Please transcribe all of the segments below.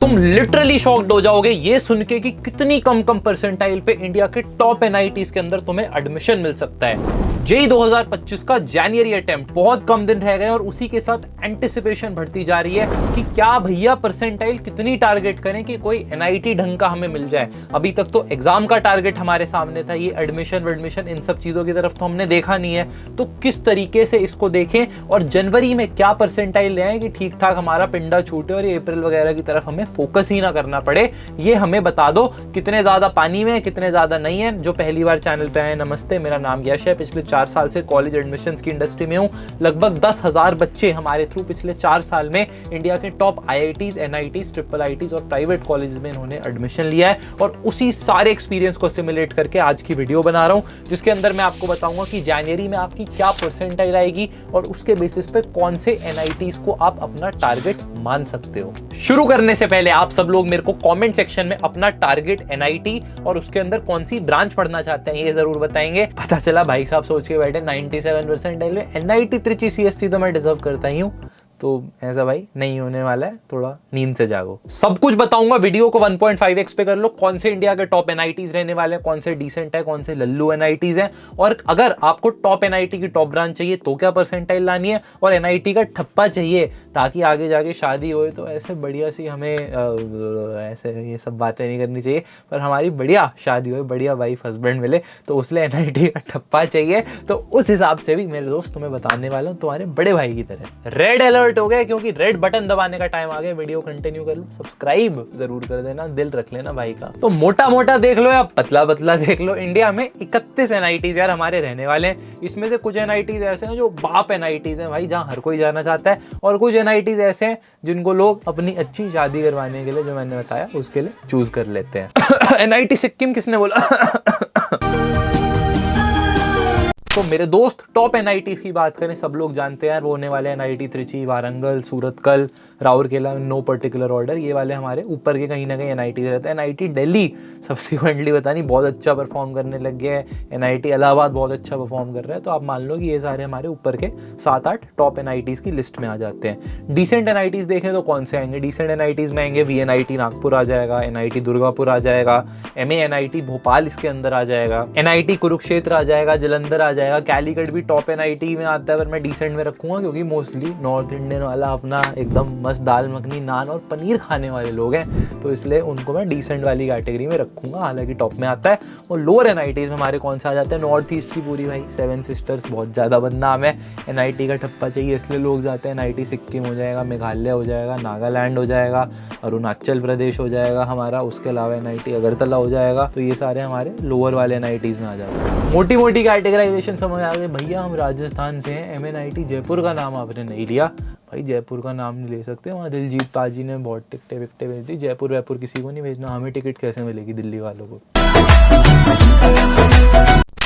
तुम literally shocked हो जाओगे ये सुन के कि कितनी कम परसेंटाइल पे इंडिया के टॉप एनआईटीज के अंदर तुम्हें एडमिशन मिल सकता है। जेईई 2025 का जनवरी अटेम्प्ट, बहुत कम दिन रह गए और उसी के साथ एंटिसिपेशन बढ़ती जा रही है कि क्या भैया परसेंटाइल कितनी टारगेट करें कि कोई एनआईटी ढंग का हमें मिल जाए। अभी तक तो एग्जाम का टारगेट हमारे सामने था, ये एडमिशन इन सब चीजों की तरफ तो हमने देखा नहीं है। तो किस तरीके से इसको देखें और जनवरी में क्या परसेंटाइल ले आए कि ठीक ठाक हमारा पिंडा छूटे और ये अप्रैल वगैरह की तरफ हमें फोकस ही ना करना पड़े, ये हमें बता दो। कितने ज्यादा पानी में, कितने ज्यादा नहीं है। जो पहली बार चैनल पे आए, नमस्ते, मेरा नाम यश है। पिछले 4 साल से कॉलेज एडमिशंस की इंडस्ट्री में हूं। लगभग 10,000 बच्चे हमारे थ्रू पिछले 4 साल में इंडिया के top IITs, NITs, triple ITs और प्राइवेट कॉलेज में इन्होंने एडमिशन लिया है और उसी सारे एक्सपीरियंस को सिमुलेट करके आज की वीडियो बना रहा हूं, जिसके अंदर मैं आपको बताऊंगा कि जनवरी में आपकी क्या परसेंटाइल आएगी और उसके बेसिस पे कौन से एनआईटीज को आप अपना टारगेट मान सकते हो। शुरू करने से पहले आप सब लोग मेरे को कमेंट सेक्शन में अपना टारगेट एनआईटी और उसके अंदर कौन सी ब्रांच पढ़ना चाहते हैं ये जरूर बताएंगे। पता चला भाई साहब सोच के बैठे 97% एनआईटी त्रिची सीएससी तो मैं डिजर्व करता ही हूं, तो ऐसा भाई नहीं होने वाला है, थोड़ा नींद से जागो। सब कुछ बताऊंगा, वीडियो को 1.5x पे कर लो। कौन से इंडिया के टॉप एनआईटीज रहने वाले हैं, कौन से डिसेंट है, कौन से लल्लू एनआईटीज हैं, और अगर आपको टॉप एनआईटी की टॉप ब्रांच चाहिए तो क्या परसेंटाइल लानी है, और एनआईटी का ठप्पा चाहिए ताकि आगे जाके शादी होए तो ऐसे बढ़िया सी हमें ऐसे ये सब बातें नहीं करनी चाहिए, पर हमारी बढ़िया शादी हो, बढ़िया वाइफ हस्बैंड मिले, तो उसलिए एनआईटी का ठप्पा चाहिए। तो उस हिसाब से भी मेरे दोस्त तुम्हें बताने वाला हूँ तुम्हारे बड़े भाई की तरह। रेड अलर्ट हो गए क्योंकि रेड बटन दबाने का टाइम आ गया। वीडियो कंटिन्यू कर लो, सब्सक्राइब जरूर कर देना, दिल रख लेना भाई का। तो मोटा मोटा देख लो या पतला पतला देख लो, इंडिया में 31 एनआईटीज यार हमारे रहने वाले हैं। इसमें से कुछ एनआईटीज ऐसे हैं जो बाप एनआईटीज हैं भाई, जहां हर कोई जाना चाहता है, और कुछ एनआईटीज ऐसे हैं जिनको लोग अपनी अच्छी शादी करवाने के लिए, जो मैंने बताया, उसके लिए चूज कर लेते हैं। एनआईटी सिक्किम किसने बोला? तो मेरे दोस्त टॉप एनआईटीज की बात करें, सब लोग जानते हैं वो होने वाले NIT Trichy, Warangal, Surathkal, Rourkela, no particular order, ये वाले हमारे ऊपर के कहीं ना कहीं एनआईटी रहते हैं। एनआईटी दिल्ली सब्सिक्वेंटली पता नहीं बहुत अच्छा परफॉर्म करने लग गया है, एनआईटी इलाहाबाद बहुत अच्छा परफॉर्म कर रहा है, तो आप मान लो कि ये सारे हमारे ऊपर के 7-8 टॉप एनआईटीज की लिस्ट में आ जाते हैं। डिसेंट एनआईटीज देखें तो कौन से आएंगे? डिसेंट एनआईटीज में आएंगे वीएनआईटी नागपुर आ जाएगा, एनआईटी दुर्गापुर आ जाएगा, एमएएनआईटी भोपाल इसके अंदर आ जाएगा, एनआईटी कुरुक्षेत्र आ जाएगा, जलंधर आ जाएगा, कैलीकट भी टॉप एनआईटी में आता है, पर मैं डिसेंट में रखूंगा क्योंकि मोस्टली नॉर्थ इंडियन वाला अपना एकदम मस्त दाल मखनी, नान और पनीर खाने वाले लोग हैं, तो इसलिए उनको मैं डिसेंट वाली कैटेगरी में रखूंगा, हालांकि टॉप में आता है। और लोअर एनआईटीज में हमारे कौन से आ जाते हैं? नॉर्थ ईस्ट की पूरी भाई 7 सिस्टर्स बहुत ज़्यादा बदनाम है, एनआईटी का ठप्पा चाहिए इसलिए लोग जाते हैं। एनआईटी सिक्किम हो जाएगा, मेघालय हो जाएगा, नागालैंड हो जाएगा, अरुणाचल प्रदेश हो जाएगा हमारा, उसके अलावा एनआईटी अगरतला हो जाएगा, तो ये सारे हमारे लोअर वाले एनआईटीज में आ जाते हैं। मोटी मोटी कैटेगराइजेशन समझ आ गई भैया, हम राजस्थान से हैं, एमएनआईटी जयपुर का नाम आपने नहीं लिया भाई, जयपुर का नाम नहीं ले सकते, वहाँ दिलजीत पाजी ने बहुत टिकटें विकटें भेज दी, जयपुर वयपुर किसी को नहीं भेजना, हमें टिकट कैसे मिलेगी दिल्ली वालों को?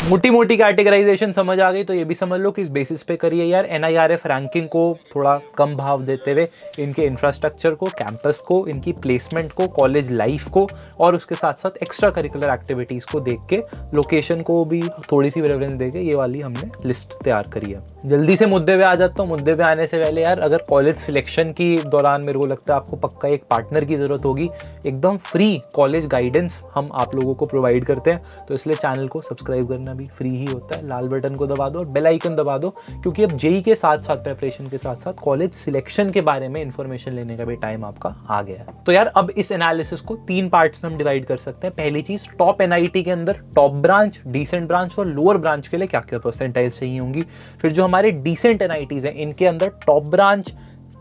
मोटी मोटी कैटेगराइजेशन समझ आ गई, तो ये भी समझ लो कि इस बेसिस पे करिए यार एनआईआरएफ रैंकिंग को थोड़ा कम भाव देते हुए इनके इंफ्रास्ट्रक्चर को, कैंपस को, इनकी प्लेसमेंट को, कॉलेज लाइफ को, और उसके साथ साथ एक्स्ट्रा करिकुलर एक्टिविटीज़ को देख के, लोकेशन को भी थोड़ी सी प्रेफरेंस दे के ये वाली हमने लिस्ट तैयार करी है। जल्दी से मुद्दे पे आ जाता हूँ। मुद्दे पे आने से पहले यार, अगर कॉलेज सिलेक्शन की दौरान मेरे को लगता है आपको पक्का एक पार्टनर की ज़रूरत होगी। एकदम फ्री कॉलेज गाइडेंस हम आप लोगों को प्रोवाइड करते हैं, तो इसलिए चैनल को सब्सक्राइब करना भी फ्री ही होता है। लाल बटन को दबा दो और बेल आइकन दबा दो, क्योंकि अब जेईई के साथ साथ प्रेपरेशन के साथ साथ कॉलेज सिलेक्शन के बारे में इंफॉर्मेशन लेने का भी टाइम आपका आ गया है। तो यार अब इस एनालिसिस को 3 पार्ट्स में हम डिवाइड कर सकते हैं। पहली चीज, टॉप एनआईटी के अंदर टॉप ब्रांच, डिसेंट ब्रांच और लोअर ब्रांच के लिए क्या क्या परसेंटाइल चाहिए होंगी। फिर जो हमारे डिसेंट एनआईटीज हैं, इनके अंदर टॉप ब्रांच,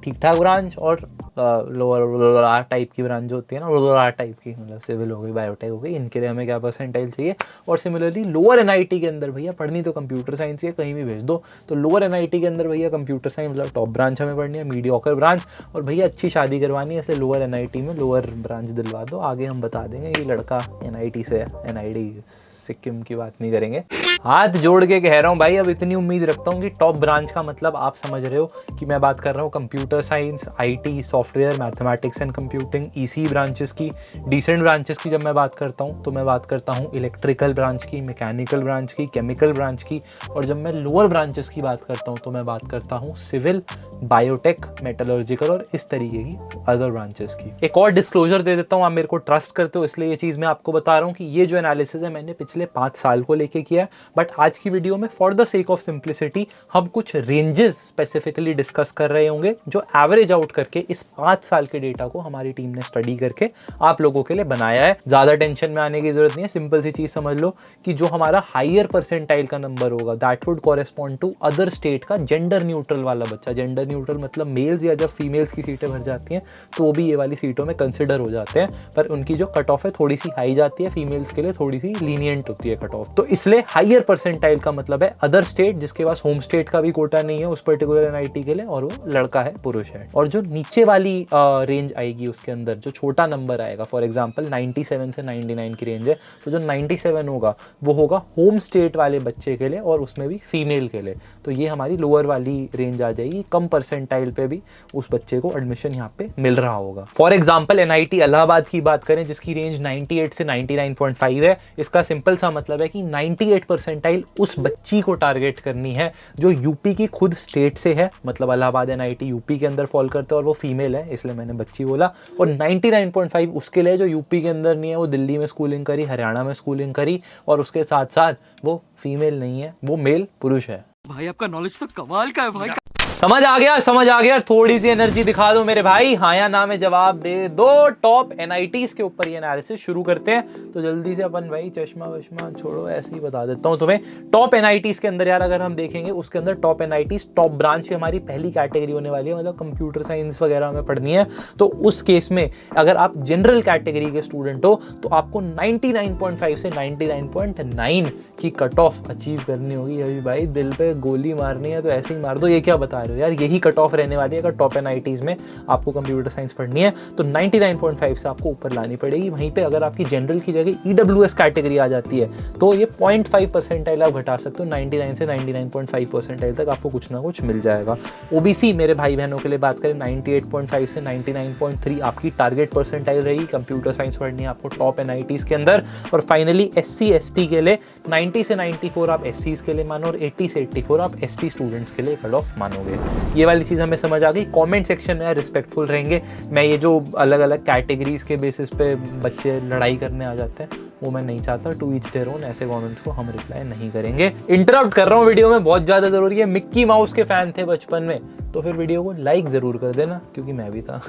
ठीक ठाक ब्रांच और लोअर टाइप की ब्रांच जो होती है ना, लोअर टाइप की, मतलब सिविल हो गई, बायोटेक हो गई, इनके लिए हमें क्या परसेंटाइल चाहिए। और सिमिलरली लोअर एनआईटी के अंदर भैया पढ़नी तो कंप्यूटर साइंस है, कहीं भी भेज दो, तो लोअर एनआईटी के अंदर भैया कंप्यूटर साइंस मतलब टॉप ब्रांच हमें पढ़नी है, मीडियोकर ब्रांच, और भैया अच्छी शादी करवानी है, इसलिए लोअर एनआईटी में लोअर ब्रांच दिलवा दो। आगे हम बता देंगे ये लड़का एनआईटी से है, एनआईटी सिक्किम की बात नहीं करेंगे। हाथ जोड़ के कह रहा हूँ भाई, अब इतनी उम्मीद रखता हूँ कि टॉप ब्रांच का मतलब आप समझ रहे हो कि मैं बात कर रहा हूँ computer computer science, IT, software, mathematics and computing, EC branches की। डिसेंट ब्रांचेस की जब मैं बात करता हूँ तो मैं बात करता हूँ इलेक्ट्रिकल ब्रांच की, मैकेनिकल ब्रांच की, केमिकल ब्रांच की। और जब मैं लोअर ब्रांचेस की बात करता हूँ तो मैं बात करता हूँ सिविल, बायोटेक, मेटलर्जिकल और इस तरीके की अदर ब्रांचेस की। एक और डिस्क्लोजर दे देता हूँ, आप मेरे को ट्रस्ट करते हो इसलिए ये चीज़ मैं आपको बता रहा हूँ कि ये जो एनालिसिस है मैंने पिछले 5 साल को लेके किया है, बट आज की वीडियो में for the sake of simplicity हम कुछ रेंजेस स्पेसिफिकली डिस्कस कर रहे होंगे जो एवरेज आउट करके इस 5 साल के डेटा को हमारी टीम ने स्टडी करके आप लोगों के लिए बनाया है। ज़्यादा टेंशन में आने की जरूरत नहीं है, सिंपल सी चीज़ समझ लो कि जो हमारा हायर परसेंटाइल का नंबर होगा that would correspond to other state का जेंडर न्यूट्रल वाला बच्चा। जेंडर न्यूट्रल मतलब मेल्स या जब फीमेल्स की सीटें भर जाती हैं तो वो भी ये वाली सीटों में कंसिडर हो जाते हैं, पर उनकी जो कट ऑफ है थोड़ी सी हाई जाती है, फीमेल्स के लिए थोड़ी सी लीनियंट होती है कट ऑफ। तो इसलिए हायर परसेंटाइल का मतलब है अदर स्टेट जिसके पास होम स्टेट का भी कोटा नहीं है उस पर्टिकुलर एनआईटी के लिए, और वो लड़का है, पुरुष है। और जो नीचे वाली रेंज आएगी उसके अंदर जो छोटा नंबर आएगा, फॉर एग्जाम्पल 97 से 99 की रेंज है, तो जो 97 होगा वो होगा होम स्टेट वाले बच्चे के लिए और उसमें भी फीमेल के लिए। तो ये हमारी लोअर वाली रेंज आ जाएगी, कम परसेंटाइल पे भी उस बच्चे को एडमिशन यहाँ पे मिल रहा होगा। फॉर एग्जाम्पल एनआईटी इलाहाबाद की बात करें जिसकी रेंज 98 से 99.5 है, इसका सिंपल सा मतलब है कि 98 परसेंटाइल उस बच्ची को टारगेट करनी है जो यूपी की खुद स्टेट से है, मतलब इलाहाबाद एनआईटी यूपी के अंदर फॉल करते हैं और वो फीमेल है इसलिए मैंने बच्ची बोला। और 99.5 उसके लिए जो यूपी के अंदर नहीं है, वो दिल्ली में स्कूलिंग करी, हरियाणा में स्कूलिंग करी और उसके साथ साथ वो फीमेल नहीं है, वो मेल पुरुष है। भाई आपका नॉलेज तो कमाल का है भाई। समझ आ गया, थोड़ी सी एनर्जी दिखा दो मेरे भाई, हाँ या ना में जवाब दे दो। टॉप एनआईटीज के ऊपर ये एनालिसिस शुरू करते हैं, तो जल्दी से अपन भाई चश्मा वश्मा छोड़ो, ऐसे ही बता देता हूँ तुम्हें। टॉप एनआईटीज के अंदर यार अगर हम देखेंगे उसके अंदर टॉप एनआईटीज टॉप ब्रांच की हमारी पहली कैटेगरी होने वाली है, मतलब कंप्यूटर साइंस वगैरह हमें पढ़नी है। तो उस केस में अगर आप जनरल कैटेगरी के स्टूडेंट हो तो आपको 99.5 से 99.9 की कट ऑफ अचीव करनी होगी। अभी भाई दिल पे गोली मारनी है तो ऐसे ही मार दो, ये क्या बता रहे हो यार, यही कट ऑफ रहने वाली है अगर टॉप एनआईटीज में आपको कंप्यूटर साइंस पढ़नी है तो 99.5 से आपको ऊपर लानी पड़ेगी। वहीं पे अगर आपकी जनरल की जगह ईडब्ल्यूएस कैटेगरी आ जाती है तो ये 0.5 परसेंटाइल आप घटा सकते हो, 99 से 99.5 परसेंटाइल तक आपको कुछ ना कुछ मिल जाएगा। ओबीसी मेरे भाई बहनों के लिए बात करें 98.5 से 99.3 आपकी टारगेट परसेंटाइल रहेगी, कंप्यूटर साइंस पढ़नी है आपको टॉप एनआईटीज के अंदर। और फाइनली एससी एसटी के लिए 90 से 94 आप एससीज के लिए मानो और 80 से 84 आप एसटी स्टूडेंट्स के लिए कट ऑफ मानोगे। ये वाली चीज़ हमें समझ आ गई। कमेंट सेक्शन में रिस्पेक्टफुल रहेंगे, मैं ये जो अलग अलग कैटेगरीज के बेसिस पे बच्चे लड़ाई करने आ जाते हैं वो मैं नहीं चाहता, टू ईच देयर ओन, ऐसे कमेंट्स को हम रिप्लाई नहीं करेंगे। इंटरप्ट कर रहा हूँ वीडियो में, बहुत ज़्यादा ज़रूरी है। मिक्की माउस के फैन थे बचपन में तो फिर वीडियो को लाइक ज़रूर कर देना क्योंकि मैं भी था।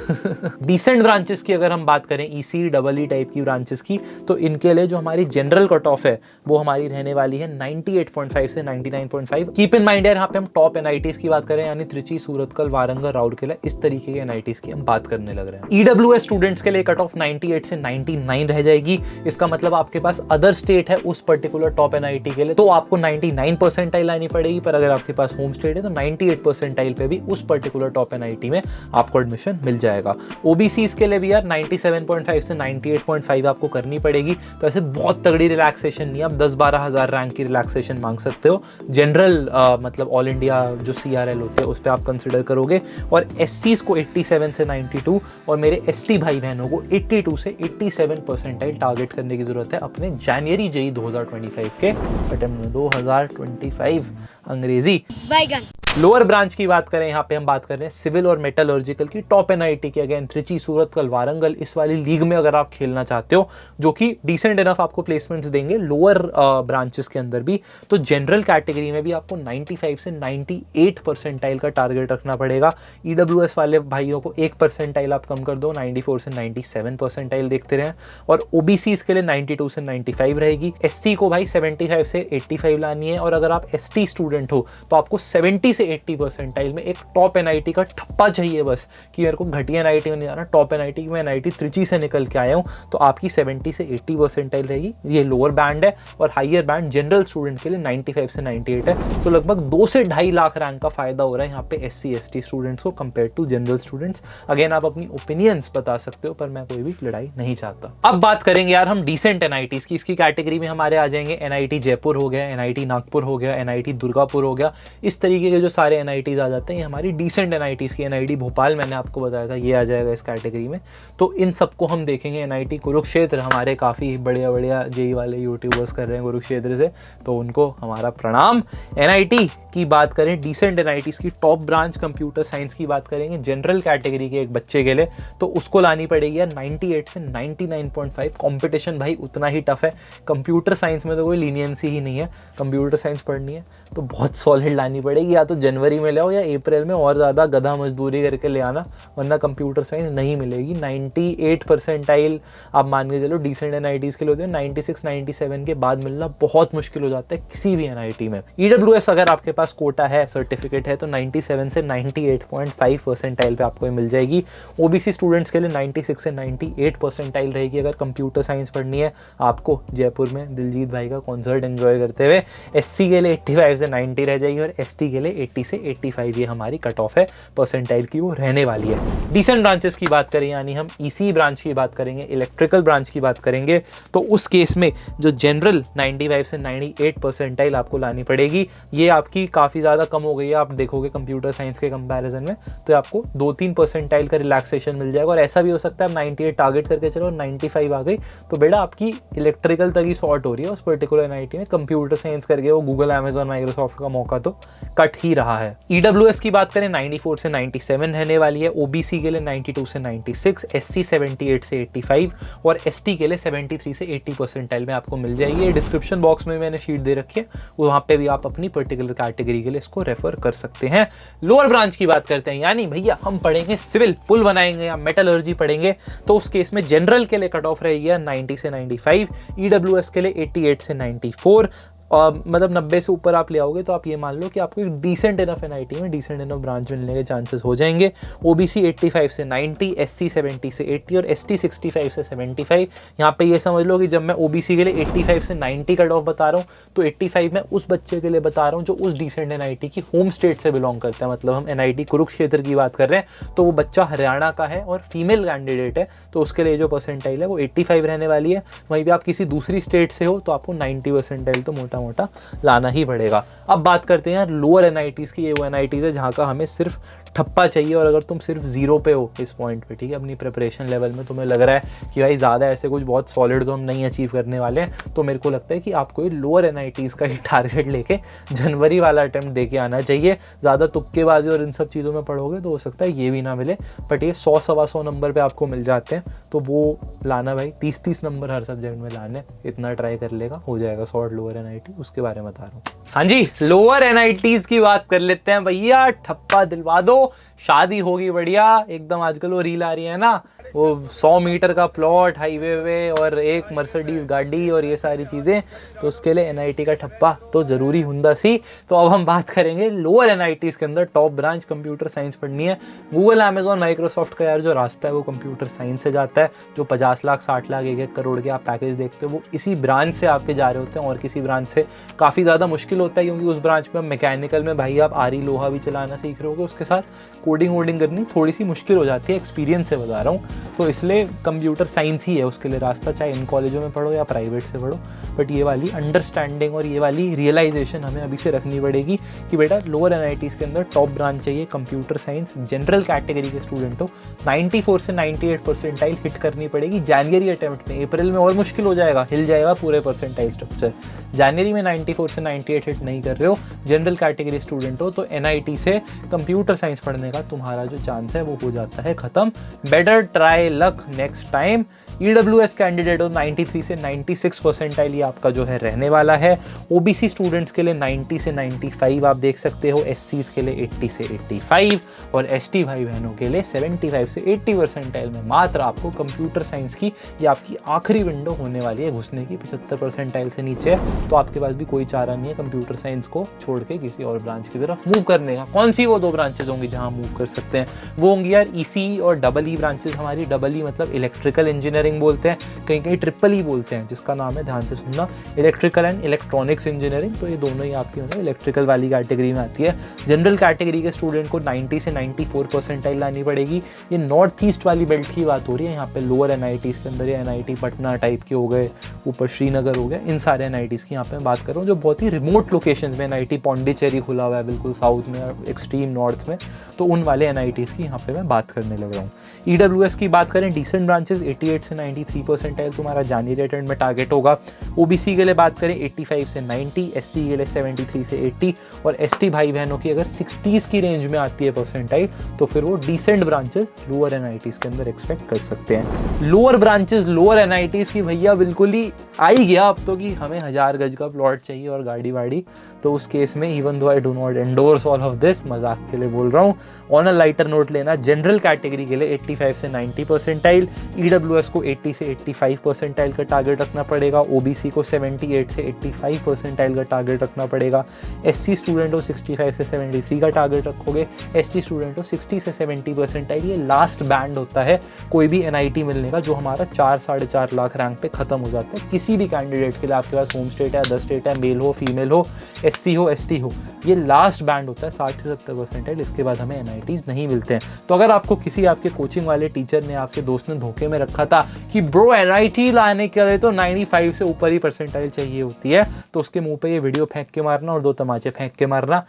डिसेंट ब्रांचेस की अगर हम बात करें ईसी डबल ई टाइप की ब्रांचेस की, तो इनके लिए जो हमारी जनरल कट ऑफ है वो हमारी रहने वाली है 98.5 से 99.5। कीप इन माइंड यार यहाँ पे हम टॉप एनआईटीज की बात करें यानी त्रिची, सूरतकल, वारंगल, राउरकेला, इस तरीके के एनआईटीज की हम बात करने लग रहे हैं। ईडब्ल्यूएस स्टूडेंट्स के लिए कट ऑफ 98 से 99 रह जाएगी। इसका मतलब आपके पास अदर स्टेट है उस पर्टिकुलर टॉप एनआईटी के लिए तो आपको 99 परसेंटाइल आनी पड़ेगी, पर अगर आपके पास होम स्टेट है तो 98 परसेंटाइल पे भी उस पर्टिकुलर टॉप एनआईटी में आपको एडमिशन मिल जाएगा। ओबीसीज के लिए भी यार 97.5 से 98.5 आपको करनी पड़ेगी। तो ऐसे बहुत तगड़ी रिलैक्सेशन नहीं, आप 10-12 हज़ार रैंक की रिलैक्सेशन मांग सकते हो। जनरल मतलब ऑल इंडिया जो CRL होती है उस पर आप कंसिडर करोगे। और एससीज को 87 से 92 और मेरे एसटी भाई बहनों को 82 से 87 परसेंटाइल टारगेट करने की जरूरत है अपने जनवरी जेई 2025 के अटेम्प्ट में। 2025 अंग्रेजी बैगन। लोअर ब्रांच की बात करें, यहाँ पे हम बात कर रहे हैं सिविल और मेटलर्जिकल की टॉप एनआईटी की। अगेन त्रिची, सूरतकल, वारंगल, इस वाली लीग में अगर आप खेलना चाहते हो जो कि डिसेंट इनफ आपको प्लेसमेंट्स देंगे लोअर ब्रांचेस के अंदर भी, तो जनरल कैटेगरी में भी आपको 95 से 98 परसेंटाइल का टारगेट रखना पड़ेगा। ईडब्ल्यूएस वाले भाइयों को 1 परसेंटाइल आप कम कर दो, 94 से 97 परसेंटाइल देखते रहें। और ओबीसी के लिए 92 से 95 रहेगी। एससी को भाई 75 से 85 लानी है। और अगर आप एसटी स्टूडेंट हो तो आपको 70 से 80 परसेंटाइल में एक टॉप एनआईटी का ठप्पा चाहिए बस कि मेरे को घटिया एनआईटी में नहीं जाना, टॉप एनआईटी में एनआईटी त्रिची से निकल के आया हूं, तो आपकी 70 से 80 परसेंटाइल रहेगी। ये लोअर बैंड है। और हायर बैंड जनरल स्टूडेंट के लिए 95 से 98 है। तो लगभग 2 से 2.5 लाख रैंक का फायदा हो रहा है यहाँ पे एससी एसटी स्टूडेंट्स को compare to general students. Again आप अपनी ओपिनियंस बता सकते हो पर मैं कोई भी लड़ाई नहीं चाहता। अब बात करेंगे यार हम डिसेंट एनआईटीज की। इसकी कैटेगरी में हमारे आ जाएंगे एनआईटी जयपुर हो गया, एनआईटी नागपुर हो गया, एनआईटी दुर्गापुर हो गया। इस तरीके के जो सारे NITs आ जाते हैं, ये हमारी डिसेंट NITs की NIT भोपाल मैंने आपको बताया था, ये आ जाएगा इस कैटेगरी में। तो इन सबको हम देखेंगे। NIT कुरुक्षेत्र हमारे काफ़ी बढ़िया बढ़िया जेई वाले यूट्यूबर्स कर रहे हैं कुरुक्षेत्र से, तो उनको हमारा प्रणाम। NIT की बात करें, डिसेंट NITs की टॉप ब्रांच कंप्यूटर साइंस की बात करेंगे जनरल कैटेगरी के एक बच्चे के लिए, तो उसको लानी पड़ेगी यार 98 से 99.5। कंपटीशन भाई उतना ही टफ है। कंप्यूटर साइंस में तो कोई लीनियंसी ही नहीं है, कंप्यूटर साइंस पढ़नी है तो बहुत सॉलिड लानी पड़ेगी। या तो जनवरी में लाओ या अप्रैल में और ज़्यादा गधा मजदूरी करके ले आना, वरना कंप्यूटर साइंस नहीं मिलेगी। 98 परसेंटाइल आप मान के चलो डिसेंट NITs के लिए होते हैं, 96 97 के बाद मिलना बहुत मुश्किल हो जाता है किसी भी NIT में। EWS अगर आपके पास कोटा है, सर्टिफिकेट है, तो 97 से 98.5 परसेंटाइल पे आपको मिल जाएगी। OBC स्टूडेंट्स के लिए 96 से 98 परसेंटाइल रहेगी अगर कंप्यूटर साइंस पढ़नी है आपको जयपुर में दिलजीत भाई का कॉन्सर्ट एंजॉय करते हुए। SC के लिए 85 से 90 रह जाएगी और ST के लिए 80 से 85 ये हमारी कट ऑफ है परसेंटाइल की, वो रहने वाली है। डिसेंट ब्रांचेस की बात करें, यानी हम EC ब्रांच की बात करेंगे, इलेक्ट्रिकल ब्रांच की बात करेंगे, तो उस केस में जो जनरल 95 से 98 परसेंटाइल आपको लानी पड़ेगी। ये आपकी काफ़ी ज़्यादा कम हो गई है, आप देखोगे कंप्यूटर साइंस के कंपैरिजन में, तो आपको 2-3 परसेंटाइल का रिलैक्सेशन मिल जाएगा। और ऐसा भी हो सकता है 98 टारगेट करके चलो 95 आ गई तो बेटा आपकी इलेक्ट्रिकल तक ही सॉर्ट हो रही है उस पर्टिकुलर NIT में। कंप्यूटर साइंस करके वो गूगल, अमेजॉन, माइक्रोसॉफ्ट का मौका तो कट ही रहा है। EWS की बात करें 94 से 97 रहने वाली है, OBC के लिए 92 से 96, SC 78 से 85 और ST के लिए 73 से 80 परसेंटाइल में आपको मिल जाएगी। डिस्क्रिप्शन बॉक्स में मैंने शीट दे रखी है, वहाँ पे भी आप अपनी पर्टिकुलर कैटेगरी के लिए इसको रेफर कर सकते हैं। लोअर ब्रांच की बात करते हैं, यानी भैया हम पढ़ेंगे सिविल, पुल बनाएंगे या मेटलर्जी पढ़ेंगे, तो उस केस में जनरल के लिए कट ऑफ रहेगी 90 से 95, EWS के लिए 88 से 94, मतलब 90 से ऊपर आप ले आओगे तो आप ये मान लो कि आपको एक डिसेंट इनफ NIT में डिसेंट इनफ ब्रांच मिलने के चांसेस हो जाएंगे। OBC 85 से 90, SC 70 से 80 और ST 65 से 75। यहाँ पे ये समझ लो कि जब मैं OBC के लिए 85 से 90 कट ऑफ बता रहा हूँ तो 85 मैं उस बच्चे के लिए बता रहा हूँ जो उस डिसेंट NIT की होम स्टेट से बिलोंग करता है। मतलब हम NIT कुरुक्षेत्र की बात कर रहे हैं तो वो बच्चा हरियाणा का है और फीमेल कैंडिडेट है, तो उसके लिए जो परसेंटाइल है वो 85 रहने वाली है। वहीं भी आप किसी दूसरी स्टेट से हो तो आपको 90 परसेंटाइल तो मोटा मोटा लाना ही पड़ेगा। अब बात करते हैं लोअर NITs की। ये वो NITs है जहाँ का हमें सिर्फ ठप्पा चाहिए, और अगर तुम सिर्फ 0 पे हो इस पॉइंट पे, ठीक है, अपनी प्रिपरेशन लेवल में तुम्हें लग रहा है कि भाई ज़्यादा ऐसे कुछ बहुत सॉलिड तो हम नहीं अचीव करने वाले हैं, तो मेरे को लगता है कि आपको ये लोअर NITs का ही टारगेट लेके जनवरी वाला अटेम्प्ट दे के आना चाहिए। ज़्यादा तुक्केबाजी और इन सब चीज़ों में पढ़ोगे तो हो सकता है ये भी ना मिले, बट ये 100-125 नंबर पे आपको मिल जाते हैं, तो वो लाना भाई। 30-30 नंबर हर सब्जेक्ट में लाने, इतना ट्राई कर लेगा, हो जाएगा सॉर्ट लोअर NIT, उसके बारे में बता रहा हूँ। हाँ जी, लोअर NITs की बात कर लेते हैं भैया। ठप्पा दिलवा दो, शादी होगी बढ़िया एकदम। आजकल वो रील आ रही है ना, वो 100 मीटर का प्लॉट हाईवे पे और एक मर्सिडीज गाड़ी और ये सारी चीज़ें, तो उसके लिए NIT का ठप्पा तो ज़रूरी हुंदा सी। तो अब हम बात करेंगे लोअर NITs के अंदर टॉप ब्रांच कंप्यूटर साइंस पढ़नी है। गूगल, अमेजॉन, माइक्रोसॉफ्ट का यार जो रास्ता है वो कंप्यूटर साइंस से जाता है। जो 50 लाख 60 लाख 1-1 करोड़ के आप पैकेज देखते हो वो इसी ब्रांच से आपके जा रहे होते हैं, और किसी ब्रांच से काफ़ी ज़्यादा मुश्किल होता है, क्योंकि उस ब्रांच में मैकेनिकल में भाई आप आरी लोहा भी चलाना सीख रहे होगे, उसके साथ कोडिंग वोडिंग करनी थोड़ी सी मुश्किल हो जाती है, एक्सपीरियंस से बता रहा हूँ। तो इसलिए कंप्यूटर साइंस ही है उसके लिए रास्ता, चाहे इन कॉलेजों में पढ़ो या प्राइवेट से पढ़ो। बट ये वाली अंडरस्टैंडिंग और ये वाली रियलाइजेशन हमें अभी से रखनी पड़ेगी कि बेटा लोअर NITs के अंदर टॉप ब्रांच चाहिए कंप्यूटर साइंस, जनरल कैटेगरी के स्टूडेंट हो। 94 से 98 परसेंटाइल हिट करनी पड़ेगी जनवरी अटेम्प्ट में। अप्रैल में और मुश्किल हो जाएगा, हिल जाएगा पूरे परसेंटाइल स्ट्रक्चर। जनवरी में 94 से 98 हिट नहीं कर रहे हो, जनरल कैटेगरी स्टूडेंट हो, तो NIT से कंप्यूटर साइंस पढ़ने का तुम्हारा जो चांस है वो हो जाता है खत्म। Better try luck next time. EWS candidate हो 93 से 96 परसेंटाइल ये आपका जो है रहने वाला है। OBC स्टूडेंट्स के लिए 90 से 95 आप देख सकते हो, SCs के लिए 80 से 85 और ST भाई बहनों के लिए 75 से 80 परसेंटाइल में मात्र आपको कंप्यूटर साइंस की ये आपकी आखिरी विंडो होने वाली है घुसने की। 75 परसेंटाइल से नीचे है तो आपके पास भी कोई चारा नहीं है कंप्यूटर साइंस को छोड़ के किसी और ब्रांच की तरफ मूव करने का। कौन सी वो 2 ब्रांचेज होंगी जहाँ मूव कर सकते हैं? वो होंगी यार ECE और EE ब्रांचेज हमारी कहीं डबल ई मतलब इलेक्ट्रिकल इंजीनियरिंग बोलते हैं, कहीं कहीं ट्रिपल ई बोलते हैं, जिसका नाम है, ध्यान से सुनना, इलेक्ट्रिकल एंड इलेक्ट्रॉनिक्स इंजीनियरिंग। तो ये दोनों ही आपकी मतलब इलेक्ट्रिकल वाली कैटेगरी में आती है। जनरल कैटेगरी के स्टूडेंट को 90 से 94 परसेंटाइल लानी पड़ेगी। ये नॉर्थ ईस्ट वाली बेल्ट की बात हो रही है, यहाँ पे लोअर NITs के अंदर, ये NIT पटना टाइप के हो गए, ऊपर श्रीनगर हो गया, इन सारे NITs की यहाँ पे मैं बात कर रहा हूँ जो बहुत ही रिमोट लोकेशंस में, NIT पौंडीचेरी खुला हुआ है बिल्कुल साउथ में, एक्सट्रीम नॉर्थ में, तो उन वाले NITs की यहाँ पे मैं बात करने लग रहा हूँ। EWS की बात करें, डिसेंट ब्रांचेस 88 से 93 परसेंटाइल तुम्हारा जनवरी अटेम्प्ट में टारगेट होगा। OBC के लिए बात करें 85 से 90, SC के लिए 73 से 80, और ST भाई बहनों की अगर 60s की रेंज में आती है परसेंटाइल तो फिर वो डिसेंट ब्रांचेस लोअर NITs के अंदर एक्सपेक्ट कर सकते हैं। लोअर ब्रांचेस लोअर NITs की भैया बिल्कुल ही आ ही गया अब तो कि हमें 1000 गज का प्लॉट चाहिए और गाड़ी वाड़ी, तो उस केस में even though I do not endorse all of this, मजाक के लिए बोल रहा हूँ, ऑन अ लाइटर नोट लेना, जनरल कैटेगरी के लिए 85 से 90 परसेंटाइल, EWS को 80 से 85 परसेंटाइल का टारगेट रखना पड़ेगा, OBC को 78 से 85 परसेंटाइल का टारगेट रखना पड़ेगा, SC स्टूडेंट को 65 से 73 का टारगेट रखोगे, ST स्टूडेंट को 60 से 70 परसेंटाइल। ये लास्ट बैंड होता है कोई भी NIT मिलने का जो हमारा 4-4.5 लाख रैंक पे खत्म हो जाता है किसी भी कैंडिडेट के लिए। आपके पास होम स्टेट है, अदर स्टेट है, मेल हो फीमेल हो, SC हो ST हो, ये लास्ट बैंड होता है 60 से 70 परसेंटाइल। इसके बाद हमें NITs नहीं मिलते हैं। तो अगर आपको किसी आपके कोचिंग वाले टीचर ने, आपके दोस्त ने धोखे में रखा था कि ब्रो NIT लाने के लिए तो 95 से ऊपर ही परसेंटाइल चाहिए होती है, तो उसके मुंह पे ये वीडियो फेंक के मारना और 2 तमाचे फेंक के मारना।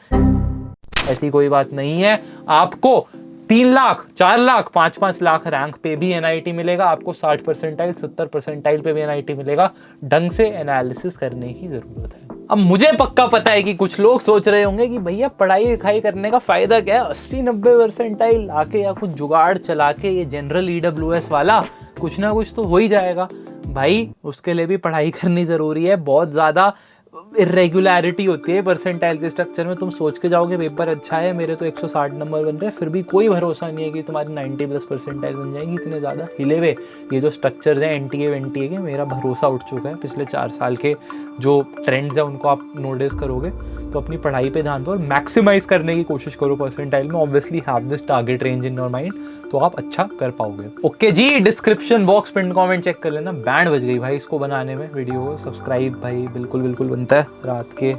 ऐसी कोई बात नहीं है। आपको 3 लाख 4 लाख 5-5 लाख रैंक पे भी NIT मिलेगा, आपको 60 परसेंटाइल 70 परसेंटाइल पे भी NIT मिलेगा। ढंग से एनालिसिस करने की जरूरत है। अब मुझे पक्का पता है कि कुछ लोग सोच रहे होंगे कि भैया पढ़ाई लिखाई करने का फायदा क्या है, 80-90 परसेंटाइल आके या कुछ जुगाड़ चला के ये जनरल EWS वाला कुछ ना कुछ तो हो ही जाएगा। भाई उसके लिए भी पढ़ाई करनी जरूरी है। बहुत ज्यादा इरेगुलरिटी होती है परसेंटाइल के स्ट्रक्चर में। तुम सोच के जाओगे पेपर अच्छा है, मेरे तो 160 नंबर बन रहे हैं, फिर भी कोई भरोसा नहीं है कि तुम्हारी 90+ परसेंटाइल बन जाएंगी। इतने ज़्यादा हिले हुए ये जो स्ट्रक्चर्स हैं NTA के, मेरा भरोसा उठ चुका है। पिछले 4 साल के जो ट्रेंड्स हैं उनको आप नोटिस करोगे। तो अपनी पढ़ाई पे ध्यान दो और मैक्सिमाइज करने की कोशिश करो परसेंटाइल में। Obviously have this target range in your mind, तो आप अच्छा कर पाओगे। Okay ji, description box pin comment check कर लेना। बैंड बज गई भाई इसको बनाने में, वीडियो को सब्सक्राइब भाई बिल्कुल बिल्कुल बनता है। रात के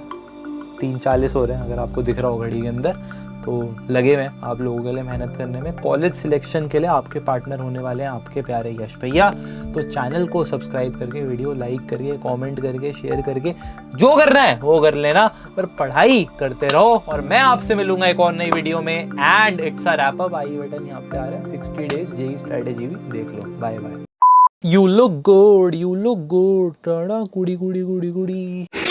3:40 हो रहे हैं अगर आपको दिख रहा हो घड़ी के अंदर, तो लगे हुए आप लोगों के लिए मेहनत करने में। कॉलेज सिलेक्शन के लिए आपके पार्टनर होने वाले हैं आपके प्यारे यश भैया। तो चैनल को सब्सक्राइब करके, वीडियो लाइक करके, कमेंट करके, शेयर करके, जो करना है वो कर लेना, पर पढ़ाई करते रहो। और मैं आपसे मिलूंगा एक और नई वीडियो में। And it's a wrap up. I button यहाँ पे आ रहा है, 60 डेज जेईई स्ट्रेटेजी भी देख लो। Bye bye. You look good, you look good. Tada, kudi kudi kudi kudi.